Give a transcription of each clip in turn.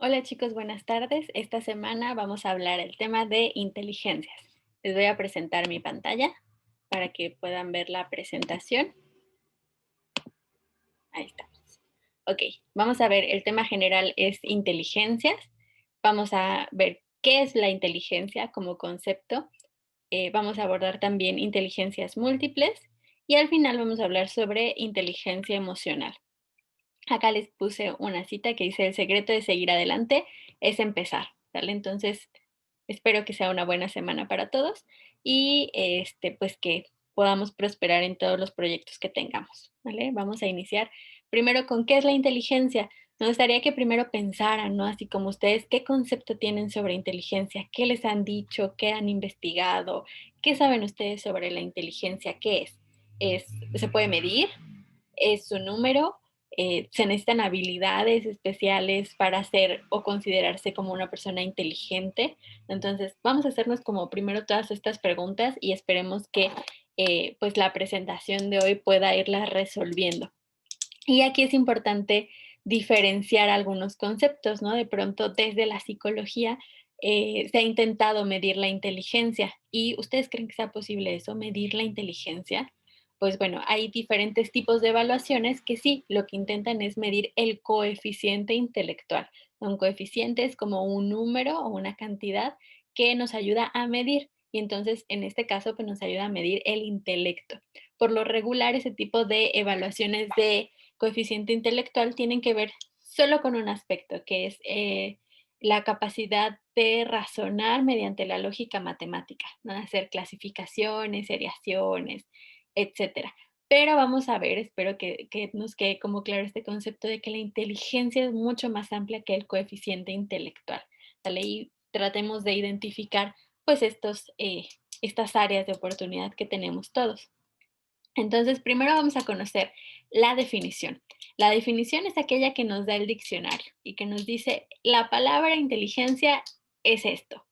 Hola chicos, buenas tardes. Esta semana vamos a hablar el tema de inteligencias. Les voy a presentar mi pantalla para que puedan ver la presentación. Ahí estamos. Ok, vamos a ver, el tema general es inteligencias. Vamos a ver qué es la inteligencia como concepto. Vamos a abordar también inteligencias múltiples y al final vamos a hablar sobre inteligencia emocional. Acá les puse una cita que dice: "El secreto de seguir adelante es empezar", ¿sale? Entonces, espero que sea una buena semana para todos y, pues, que podamos prosperar en todos los proyectos que tengamos, ¿vale? Vamos a iniciar primero con, ¿qué es la inteligencia? Me gustaría que primero pensaran, ¿no? Así como ustedes, ¿qué concepto tienen sobre inteligencia? ¿Qué les han dicho? ¿Qué han investigado? ¿Qué saben ustedes sobre la inteligencia? ¿Qué es? ¿Se puede medir? ¿Es su número? ¿Se necesitan habilidades especiales para ser o considerarse como una persona inteligente? Entonces, vamos a hacernos como primero todas estas preguntas y esperemos que pues la presentación de hoy pueda irlas resolviendo. Y aquí es importante diferenciar algunos conceptos, ¿no? De pronto, desde la psicología se ha intentado medir la inteligencia. ¿Y ustedes creen que sea posible eso, medir la inteligencia? Pues bueno, hay diferentes tipos de evaluaciones que sí, lo que intentan es medir el coeficiente intelectual. Un coeficiente es como un número o una cantidad que nos ayuda a medir. Y entonces, en este caso, pues nos ayuda a medir el intelecto. Por lo regular, ese tipo de evaluaciones de coeficiente intelectual tienen que ver solo con un aspecto, que es la capacidad de razonar mediante la lógica matemática, ¿no? Hacer clasificaciones, seriaciones, etcétera. Pero vamos a ver, espero que nos quede como claro este concepto de que la inteligencia es mucho más amplia que el coeficiente intelectual, ¿vale? Y tratemos de identificar pues estas áreas de oportunidad que tenemos todos. Entonces, primero vamos a conocer la definición. La definición es aquella que nos da el diccionario y que nos dice, la palabra inteligencia es esto.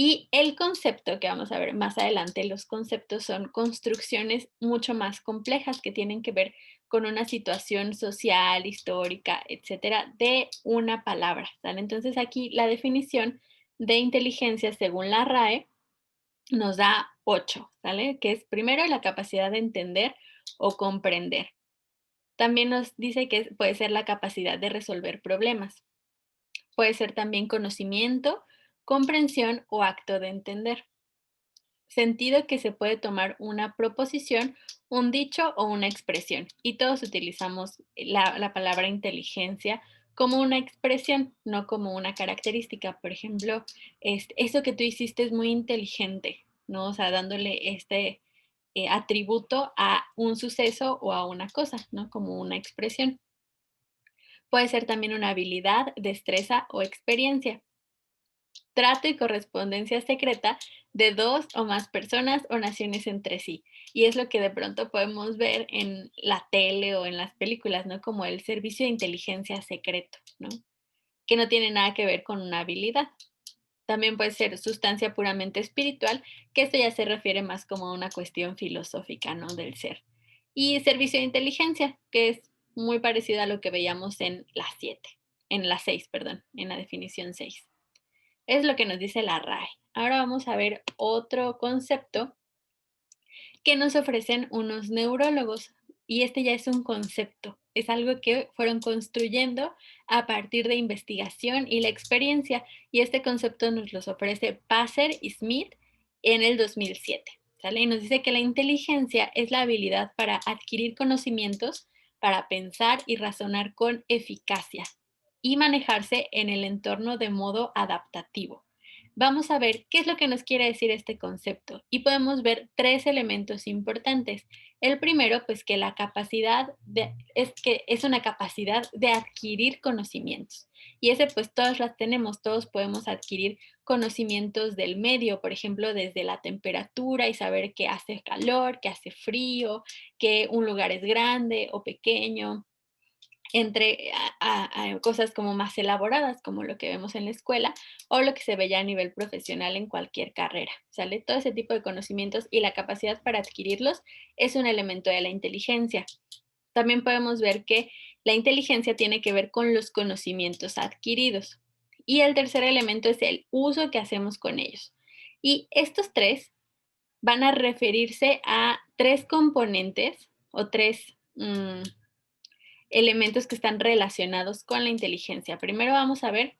Y el concepto que vamos a ver más adelante, los conceptos son construcciones mucho más complejas que tienen que ver con una situación social, histórica, etcétera, de una palabra, ¿sale? Entonces aquí la definición de inteligencia según la RAE nos da 8, ¿sale? Que es primero la capacidad de entender o comprender. También nos dice que puede ser la capacidad de resolver problemas. Puede ser también conocimiento, comprensión o acto de entender. Sentido, que se puede tomar una proposición, un dicho o una expresión. Y todos utilizamos la palabra inteligencia como una expresión, no como una característica. Por ejemplo, eso que tú hiciste es muy inteligente, ¿no? O sea, dándole este atributo a un suceso o a una cosa, ¿no? Como una expresión. Puede ser también una habilidad, destreza o experiencia. Trato y correspondencia secreta de dos o más personas o naciones entre sí. Y es lo que de pronto podemos ver en la tele o en las películas, ¿no? Como el servicio de inteligencia secreto, ¿no? Que no tiene nada que ver con una habilidad. También puede ser sustancia puramente espiritual, que esto ya se refiere más como a una cuestión filosófica, ¿no? Del ser. Y servicio de inteligencia, que es muy parecido a lo que veíamos en la 7, en la 6, perdón, en la definición 6. Es lo que nos dice la RAE. Ahora vamos a ver otro concepto que nos ofrecen unos neurólogos. Y este ya es un concepto, es algo que fueron construyendo a partir de investigación y la experiencia. Y este concepto nos los ofrece Passer y Smith en el 2007. ¿Sale? Y nos dice que la inteligencia es la habilidad para adquirir conocimientos, para pensar y razonar con eficacia y manejarse en el entorno de modo adaptativo. Vamos a ver qué es lo que nos quiere decir este concepto y podemos ver tres elementos importantes. El primero, pues que la capacidad es que es una capacidad de adquirir conocimientos. Y ese pues todos las tenemos, todos podemos adquirir conocimientos del medio, por ejemplo, desde la temperatura y saber que hace calor, que hace frío, que un lugar es grande o pequeño, entre a cosas como más elaboradas, como lo que vemos en la escuela, o lo que se ve ya a nivel profesional en cualquier carrera, ¿sale? Todo ese tipo de conocimientos y la capacidad para adquirirlos es un elemento de la inteligencia. También podemos ver que la inteligencia tiene que ver con los conocimientos adquiridos. Y el tercer elemento es el uso que hacemos con ellos. Y estos tres van a referirse a tres componentes o tres elementos que están relacionados con la inteligencia. Primero vamos a ver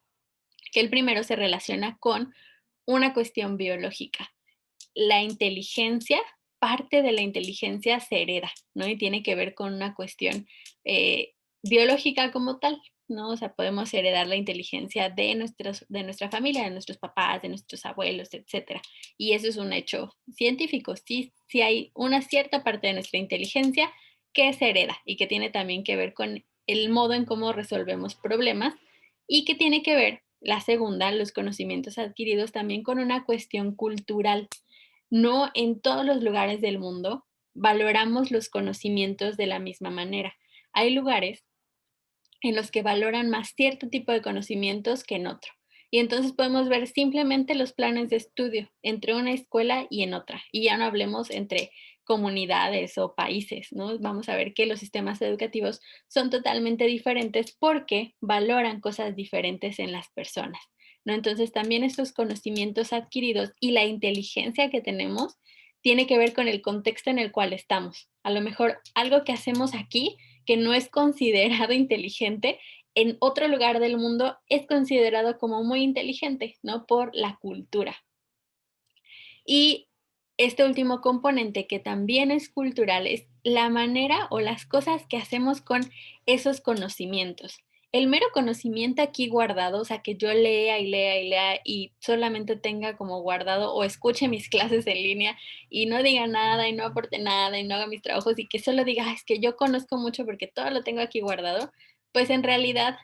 que el primero se relaciona con una cuestión biológica. La inteligencia, parte de la inteligencia se hereda, ¿no? Y tiene que ver con una cuestión biológica como tal, ¿no? O sea, podemos heredar la inteligencia de nuestra familia, de nuestros papás, de nuestros abuelos, etcétera. Y eso es un hecho científico. Sí, sí hay una cierta parte de nuestra inteligencia que se hereda y que tiene también que ver con el modo en cómo resolvemos problemas y que tiene que ver, la segunda, los conocimientos adquiridos también con una cuestión cultural. No en todos los lugares del mundo valoramos los conocimientos de la misma manera. Hay lugares en los que valoran más cierto tipo de conocimientos que en otro. Y entonces podemos ver simplemente los planes de estudio entre una escuela y en otra. Y ya no hablemos entre comunidades o países, ¿no? Vamos a ver que los sistemas educativos son totalmente diferentes porque valoran cosas diferentes en las personas, ¿no? Entonces también estos conocimientos adquiridos y la inteligencia que tenemos tiene que ver con el contexto en el cual estamos. A lo mejor algo que hacemos aquí que no es considerado inteligente, en otro lugar del mundo es considerado como muy inteligente, ¿no? Por la cultura. Y este último componente, que también es cultural, es la manera o las cosas que hacemos con esos conocimientos. El mero conocimiento aquí guardado, o sea, que yo lea y lea y lea y solamente tenga como guardado o escuche mis clases en línea y no diga nada y no aporte nada y no haga mis trabajos y que solo diga: "Ah, es que yo conozco mucho porque todo lo tengo aquí guardado", pues en realidad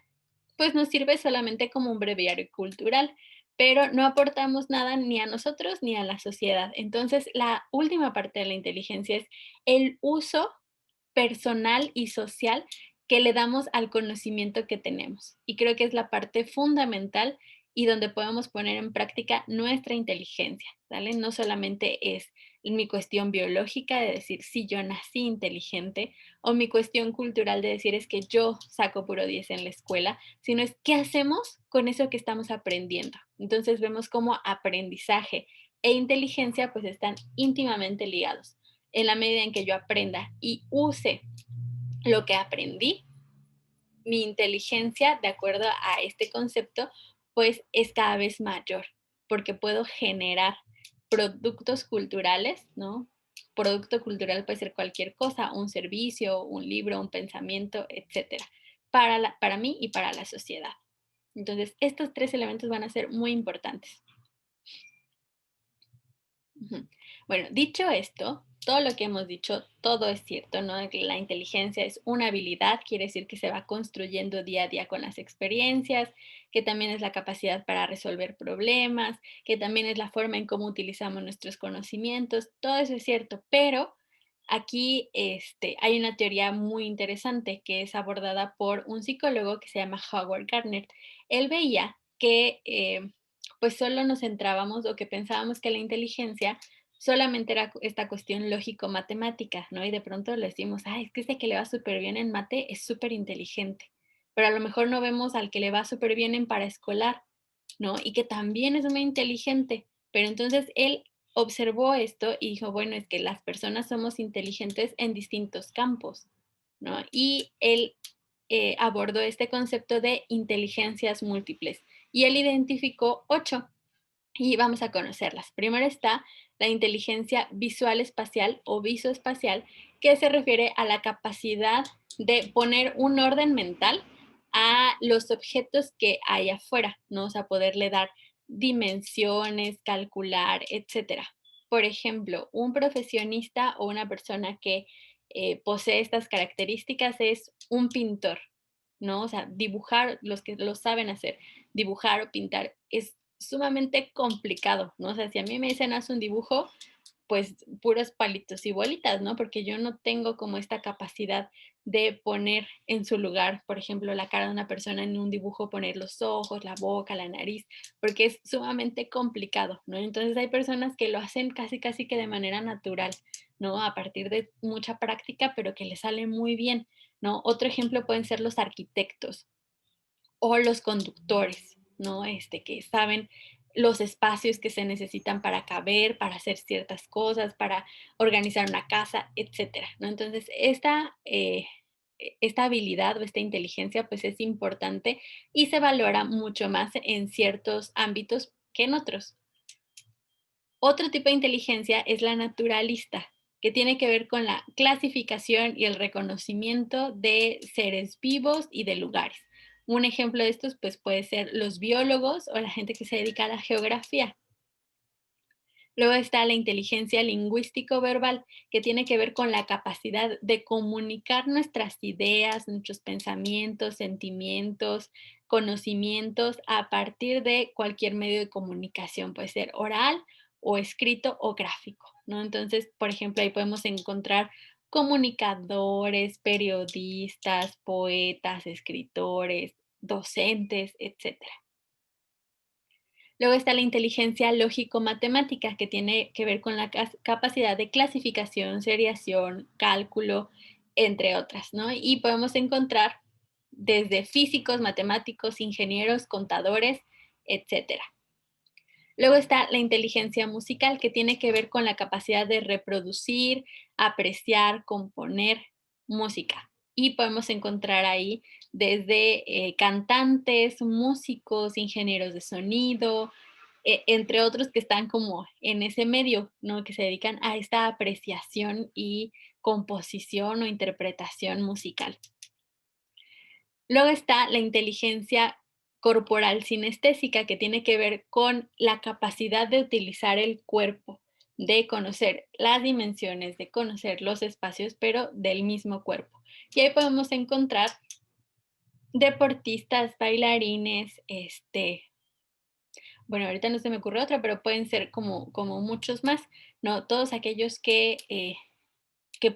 pues nos sirve solamente como un breviario cultural, pero no aportamos nada ni a nosotros ni a la sociedad. Entonces, la última parte de la inteligencia es el uso personal y social que le damos al conocimiento que tenemos. Y creo que es la parte fundamental y donde podemos poner en práctica nuestra inteligencia, ¿vale? No solamente es mi cuestión biológica de decir, sí, yo nací inteligente, o mi cuestión cultural de decir es que yo saco puro 10 en la escuela, sino es qué hacemos con eso que estamos aprendiendo. Entonces vemos cómo aprendizaje e inteligencia pues están íntimamente ligados. En la medida en que yo aprenda y use lo que aprendí, mi inteligencia, de acuerdo a este concepto, pues es cada vez mayor, porque puedo generar productos culturales, ¿no? Producto cultural puede ser cualquier cosa, un servicio, un libro, un pensamiento, etcétera, para mí y para la sociedad. Entonces, estos tres elementos van a ser muy importantes. Ujú. Bueno, dicho esto, todo lo que hemos dicho, todo es cierto, ¿no? Que la inteligencia es una habilidad, quiere decir que se va construyendo día a día con las experiencias, que también es la capacidad para resolver problemas, que también es la forma en cómo utilizamos nuestros conocimientos, todo eso es cierto, pero aquí hay una teoría muy interesante que es abordada por un psicólogo que se llama Howard Gardner. Él veía que pues solo nos centrábamos o que pensábamos que la inteligencia solamente era esta cuestión lógico-matemática, ¿no? Y de pronto le decimos, ay, es que este que le va súper bien en mate es súper inteligente, pero a lo mejor no vemos al que le va súper bien en paraescolar, ¿no? Y que también es muy inteligente, pero entonces él observó esto y dijo, bueno, es que las personas somos inteligentes en distintos campos, ¿no? Y él abordó este concepto de inteligencias múltiples y él identificó 8 y vamos a conocerlas. Primero está la inteligencia visual espacial o visoespacial, que se refiere a la capacidad de poner un orden mental a los objetos que hay afuera, ¿no? O sea, poderle dar dimensiones, calcular, etcétera. Por ejemplo, un profesionista o una persona que posee estas características es un pintor, ¿no? O sea, dibujar, los que lo saben hacer, dibujar o pintar es sumamente complicado, ¿no? O sea, si a mí me dicen haz un dibujo, pues puros palitos y bolitas, ¿no? Porque yo no tengo como esta capacidad de poner en su lugar, por ejemplo, la cara de una persona en un dibujo, poner los ojos, la boca, la nariz, porque es sumamente complicado, ¿no? Entonces hay personas que lo hacen casi, casi que de manera natural, ¿no? A partir de mucha práctica, pero que le sale muy bien, ¿no? Otro ejemplo pueden ser los arquitectos o los conductores. ¿no? Que saben los espacios que se necesitan para caber, para hacer ciertas cosas, para organizar una casa, etcétera, ¿no? Entonces, esta habilidad o esta inteligencia, pues es importante y se valora mucho más en ciertos ámbitos que en otros. Otro tipo de inteligencia es la naturalista, que tiene que ver con la clasificación y el reconocimiento de seres vivos y de lugares. Un ejemplo de estos, pues, puede ser los biólogos o la gente que se dedica a la geografía. Luego está la inteligencia lingüístico-verbal, que tiene que ver con la capacidad de comunicar nuestras ideas, nuestros pensamientos, sentimientos, conocimientos a partir de cualquier medio de comunicación, puede ser oral o escrito o gráfico, ¿no? Entonces, por ejemplo, ahí podemos encontrar comunicadores, periodistas, poetas, escritores, docentes, etcétera. Luego está la inteligencia lógico-matemática, que tiene que ver con la capacidad de clasificación, seriación, cálculo, entre otras, ¿no? Y podemos encontrar desde físicos, matemáticos, ingenieros, contadores, etcétera. Luego está la inteligencia musical, que tiene que ver con la capacidad de reproducir, apreciar, componer música. Y podemos encontrar ahí desde cantantes, músicos, ingenieros de sonido, entre otros que están como en ese medio, ¿no? Que se dedican a esta apreciación y composición o interpretación musical. Luego está la inteligencia corporal sinestésica, que tiene que ver con la capacidad de utilizar el cuerpo, de conocer las dimensiones, de conocer los espacios, pero del mismo cuerpo. Y ahí podemos encontrar deportistas, bailarines, bueno, ahorita no se me ocurre otra, pero pueden ser como muchos más, ¿no? Todos aquellos que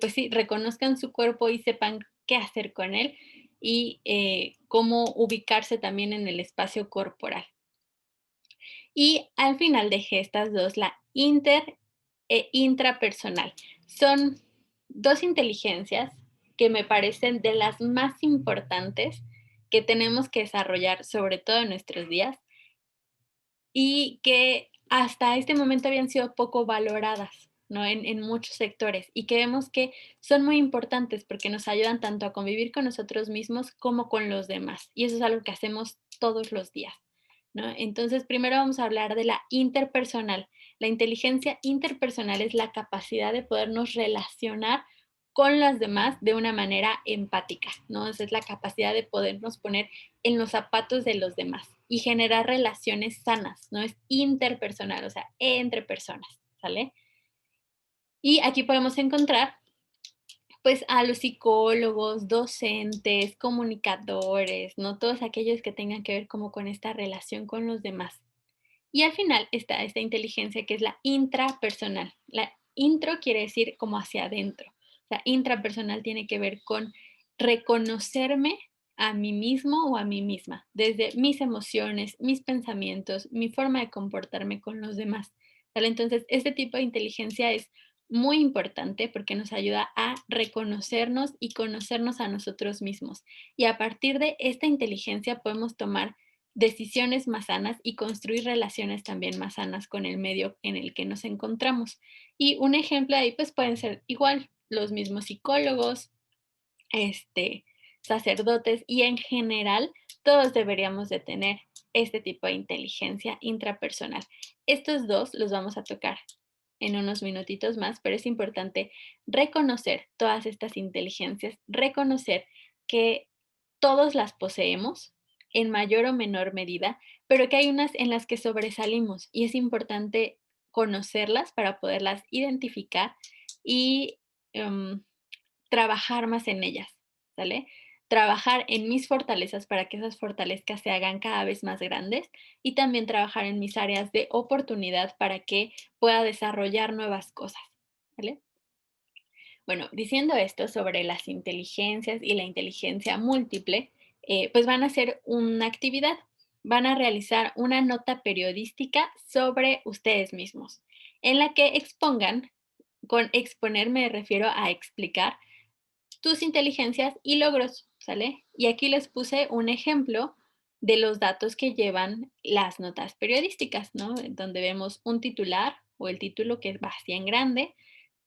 pues sí, reconozcan su cuerpo y sepan qué hacer con él y cómo ubicarse también en el espacio corporal. Y al final dejé estas dos, la inter e intrapersonal. Son dos inteligencias que me parecen de las más importantes que tenemos que desarrollar, sobre todo en nuestros días, y que hasta este momento habían sido poco valoradas, ¿no? En muchos sectores y que vemos que son muy importantes porque nos ayudan tanto a convivir con nosotros mismos como con los demás. Y eso es algo que hacemos todos los días, ¿no? Entonces, primero vamos a hablar de la interpersonal. La inteligencia interpersonal es la capacidad de podernos relacionar con las demás de una manera empática, ¿no? Esa es la capacidad de podernos poner en los zapatos de los demás y generar relaciones sanas, no es interpersonal, o sea, entre personas, ¿sale? Y aquí podemos encontrar pues a los psicólogos, docentes, comunicadores, ¿no? Todos aquellos que tengan que ver como con esta relación con los demás. Y al final está esta inteligencia que es la intrapersonal. La intro quiere decir como hacia adentro. La intrapersonal tiene que ver con reconocerme a mí mismo o a mí misma, desde mis emociones, mis pensamientos, mi forma de comportarme con los demás. ¿Vale? Entonces, este tipo de inteligencia es muy importante porque nos ayuda a reconocernos y conocernos a nosotros mismos. Y a partir de esta inteligencia podemos tomar decisiones más sanas y construir relaciones también más sanas con el medio en el que nos encontramos. Y un ejemplo ahí pues pueden ser igual los mismos psicólogos, sacerdotes y en general todos deberíamos de tener este tipo de inteligencia intrapersonal. Estos dos los vamos a tocar en unos minutitos más, pero es importante reconocer todas estas inteligencias, reconocer que todos las poseemos en mayor o menor medida, pero que hay unas en las que sobresalimos y es importante conocerlas para poderlas identificar y trabajar más en ellas, ¿sale? Trabajar en mis fortalezas para que esas fortalezas se hagan cada vez más grandes y también trabajar en mis áreas de oportunidad para que pueda desarrollar nuevas cosas, ¿vale? Bueno, diciendo esto sobre las inteligencias y la inteligencia múltiple, pues van a hacer una actividad, van a realizar una nota periodística sobre ustedes mismos, en la que expongan, con exponer me refiero a explicar tus inteligencias y logros, ¿sale? Y aquí les puse un ejemplo de los datos que llevan las notas periodísticas, ¿no? Donde vemos un titular o el título que va así en grande,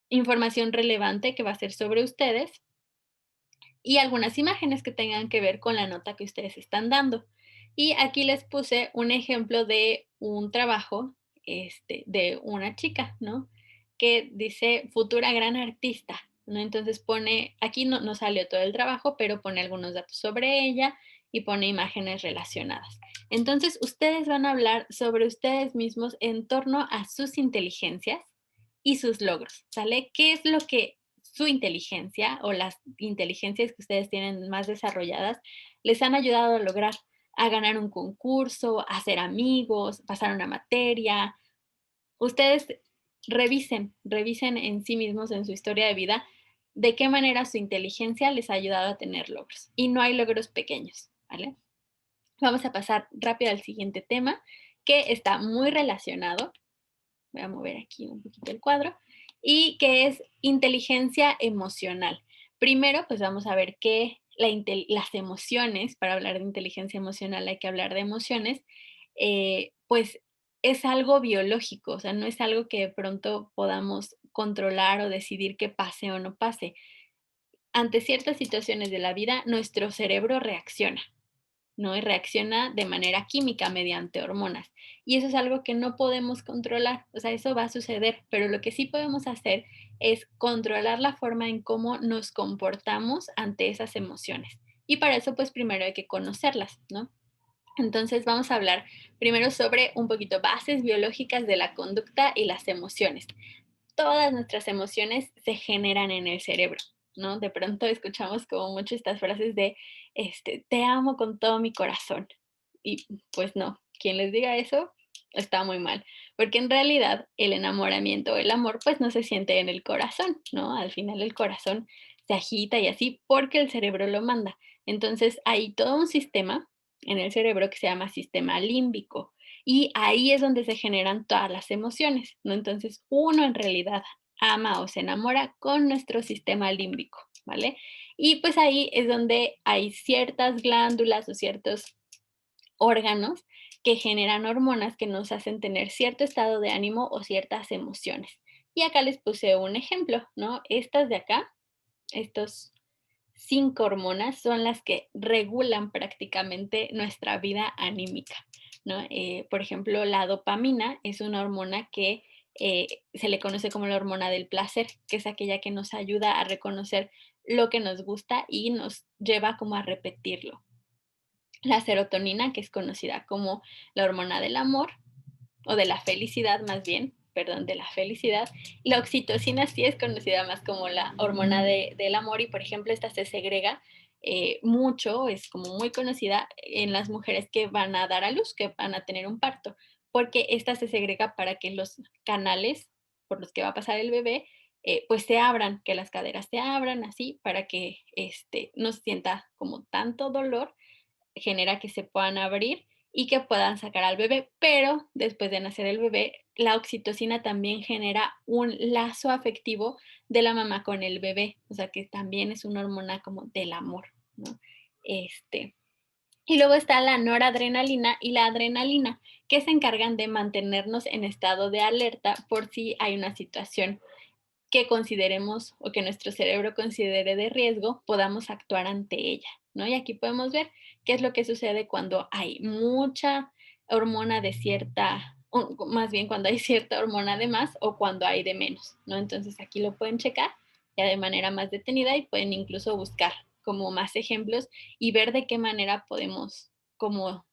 información relevante que va a ser sobre ustedes y algunas imágenes que tengan que ver con la nota que ustedes están dando. Y aquí les puse un ejemplo de un trabajo, de una chica, ¿no? Que dice futura gran artista, ¿no? Entonces pone, aquí no salió todo el trabajo, pero pone algunos datos sobre ella y pone imágenes relacionadas. Entonces, ustedes van a hablar sobre ustedes mismos en torno a sus inteligencias y sus logros, ¿sale? ¿Qué es lo que su inteligencia o las inteligencias que ustedes tienen más desarrolladas les han ayudado a lograr? A ganar un concurso, a hacer amigos, pasar una materia. Ustedes revisen en sí mismos, en su historia de vida, de qué manera su inteligencia les ha ayudado a tener logros. Y no hay logros pequeños, ¿vale? Vamos a pasar rápido al siguiente tema, que está muy relacionado. Voy a mover aquí un poquito el cuadro, y que es inteligencia emocional. Primero, pues vamos a ver que las emociones, para hablar de inteligencia emocional hay que hablar de emociones, pues es algo biológico, o sea, no es algo que de pronto podamos controlar o decidir que pase o no pase. Ante ciertas situaciones de la vida, nuestro cerebro reacciona. ¿No? Y reacciona de manera química mediante hormonas. Y eso es algo que no podemos controlar, o sea, eso va a suceder, pero lo que sí podemos hacer es controlar la forma en cómo nos comportamos ante esas emociones. Y para eso, pues primero hay que conocerlas, ¿no? Entonces vamos a hablar primero sobre un poquito bases biológicas de la conducta y las emociones. Todas nuestras emociones se generan en el cerebro, ¿no? De pronto escuchamos como mucho estas frases de, te amo con todo mi corazón. Y pues no, quien les diga eso está muy mal, porque en realidad el enamoramiento, el amor, pues no se siente en el corazón, ¿no? Al final el corazón se agita y así porque el cerebro lo manda. Entonces hay todo un sistema en el cerebro que se llama sistema límbico y ahí es donde se generan todas las emociones, ¿no? Entonces, uno en realidad ama o se enamora con nuestro sistema límbico, ¿vale? Y pues ahí es donde hay ciertas glándulas o ciertos órganos que generan hormonas que nos hacen tener cierto estado de ánimo o ciertas emociones. Y acá les puse un ejemplo, ¿no? Estas de acá, estos 5 hormonas son las que regulan prácticamente nuestra vida anímica, ¿no? Por ejemplo, la dopamina es una hormona que se le conoce como la hormona del placer, que es aquella que nos ayuda a reconocer lo que nos gusta y nos lleva como a repetirlo. La serotonina, que es conocida como la hormona del amor, o de la felicidad más bien, perdón, de la felicidad. La oxitocina sí es conocida más como la hormona del amor y, por ejemplo, esta se segrega mucho, es como muy conocida en las mujeres que van a dar a luz, que van a tener un parto, porque esta se segrega para que los canales por los que va a pasar el bebé, pues se abran, que las caderas se abran así, para que no se sienta como tanto dolor, genera que se puedan abrir y que puedan sacar al bebé, pero después de nacer el bebé, la oxitocina también genera un lazo afectivo de la mamá con el bebé, o sea que también es una hormona como del amor, ¿no? Este, y luego está la noradrenalina y la adrenalina, que se encargan de mantenernos en estado de alerta por si hay una situación que consideremos o que nuestro cerebro considere de riesgo, podamos actuar ante ella, ¿no? Y aquí podemos ver qué es lo que sucede cuando hay mucha hormona de cierta, o más bien cuando hay cierta hormona de más o cuando hay de menos, ¿no? Entonces aquí lo pueden checar ya de manera más detenida y pueden incluso buscar como más ejemplos y ver de qué manera podemos como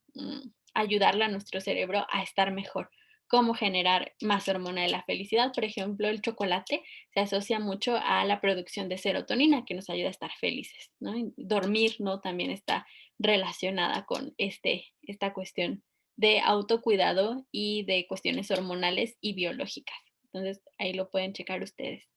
ayudarle a nuestro cerebro a estar mejor, cómo generar más hormona de la felicidad. Por ejemplo, el chocolate se asocia mucho a la producción de serotonina, que nos ayuda a estar felices, ¿no? Y dormir, ¿no? También está relacionada con esta cuestión de autocuidado y de cuestiones hormonales y biológicas. Entonces, ahí lo pueden checar ustedes.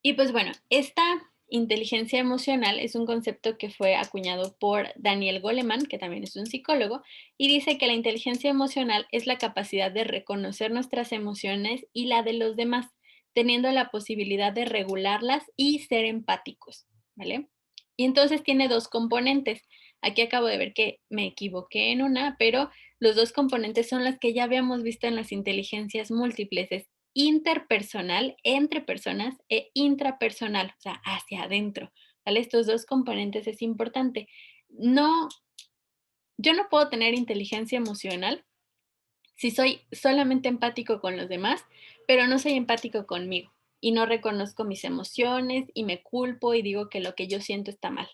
Y pues bueno, esta inteligencia emocional es un concepto que fue acuñado por Daniel Goleman, que también es un psicólogo, y dice que la inteligencia emocional es la capacidad de reconocer nuestras emociones y la de los demás, teniendo la posibilidad de regularlas y ser empáticos, ¿vale? Y entonces tiene dos componentes. Aquí acabo de ver que me equivoqué en una, pero los 2 componentes son los que ya habíamos visto en las inteligencias múltiples, es interpersonal, entre personas, e intrapersonal, o sea, hacia adentro, ¿vale? Estos 2 componentes es importante. No, yo no puedo tener inteligencia emocional si soy solamente empático con los demás, pero no soy empático conmigo y no reconozco mis emociones y me culpo y digo que lo que yo siento está mal.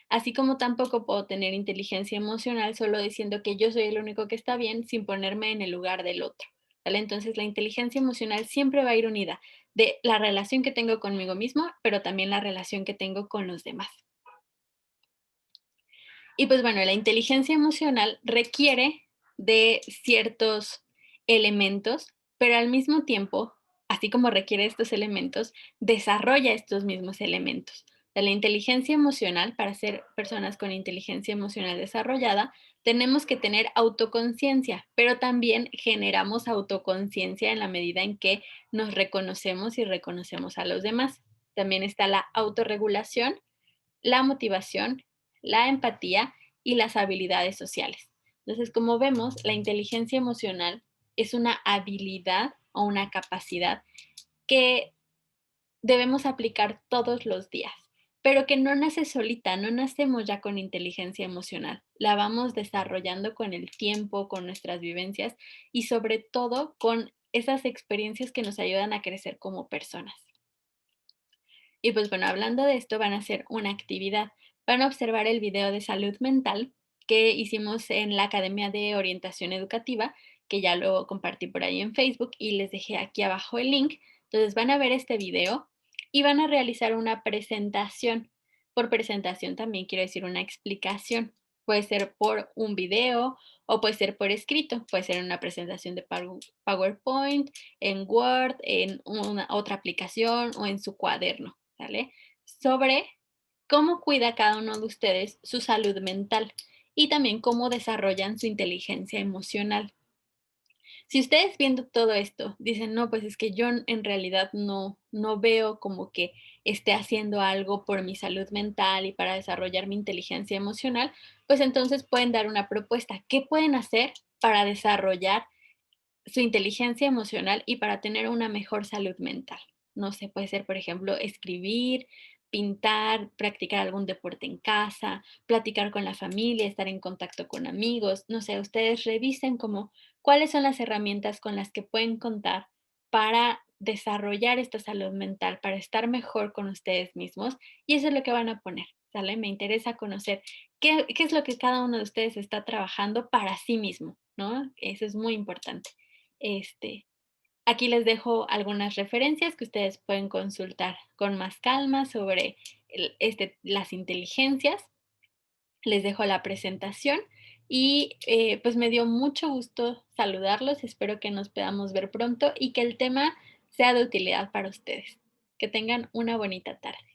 Así como tampoco puedo tener inteligencia emocional solo diciendo que yo soy el único que está bien sin ponerme en el lugar del otro. ¿Vale? Entonces la inteligencia emocional siempre va a ir unida de la relación que tengo conmigo mismo, pero también la relación que tengo con los demás. Y pues bueno, la inteligencia emocional requiere de ciertos elementos, pero al mismo tiempo, así como requiere estos elementos, desarrolla estos mismos elementos. De la inteligencia emocional, para ser personas con inteligencia emocional desarrollada, tenemos que tener autoconciencia, pero también generamos autoconciencia en la medida en que nos reconocemos y reconocemos a los demás. También está la autorregulación, la motivación, la empatía y las habilidades sociales. Entonces, como vemos, la inteligencia emocional es una habilidad o una capacidad que debemos aplicar todos los días, pero que no nace solita, no nacemos ya con inteligencia emocional, la vamos desarrollando con el tiempo, con nuestras vivencias y sobre todo con esas experiencias que nos ayudan a crecer como personas. Y pues bueno, hablando de esto, van a hacer una actividad. Van a observar el video de salud mental que hicimos en la Academia de Orientación Educativa, que ya lo compartí por ahí en Facebook y les dejé aquí abajo el link. Entonces van a ver este video y van a realizar una presentación. Por presentación también quiero decir una explicación. Puede ser por un video o puede ser por escrito. Puede ser una presentación de PowerPoint, en Word, en una otra aplicación o en su cuaderno. ¿Sale? Sobre cómo cuida cada uno de ustedes su salud mental y también cómo desarrollan su inteligencia emocional. Si ustedes viendo todo esto dicen, no, pues es que yo en realidad no veo como que esté haciendo algo por mi salud mental y para desarrollar mi inteligencia emocional, pues entonces pueden dar una propuesta. ¿Qué pueden hacer para desarrollar su inteligencia emocional y para tener una mejor salud mental? No sé, puede ser, por ejemplo, escribir, pintar, practicar algún deporte en casa, platicar con la familia, estar en contacto con amigos. No sé, ustedes revisen como cuáles son las herramientas con las que pueden contar para desarrollar esta salud mental, para estar mejor con ustedes mismos. Y eso es lo que van a poner, ¿sale? Me interesa conocer qué es lo que cada uno de ustedes está trabajando para sí mismo, ¿no? Eso es muy importante. Este, Aquí les dejo algunas referencias que ustedes pueden consultar con más calma sobre las inteligencias. Les dejo la presentación y pues me dio mucho gusto saludarlos. Espero que nos podamos ver pronto y que el tema sea de utilidad para ustedes. Que tengan una bonita tarde.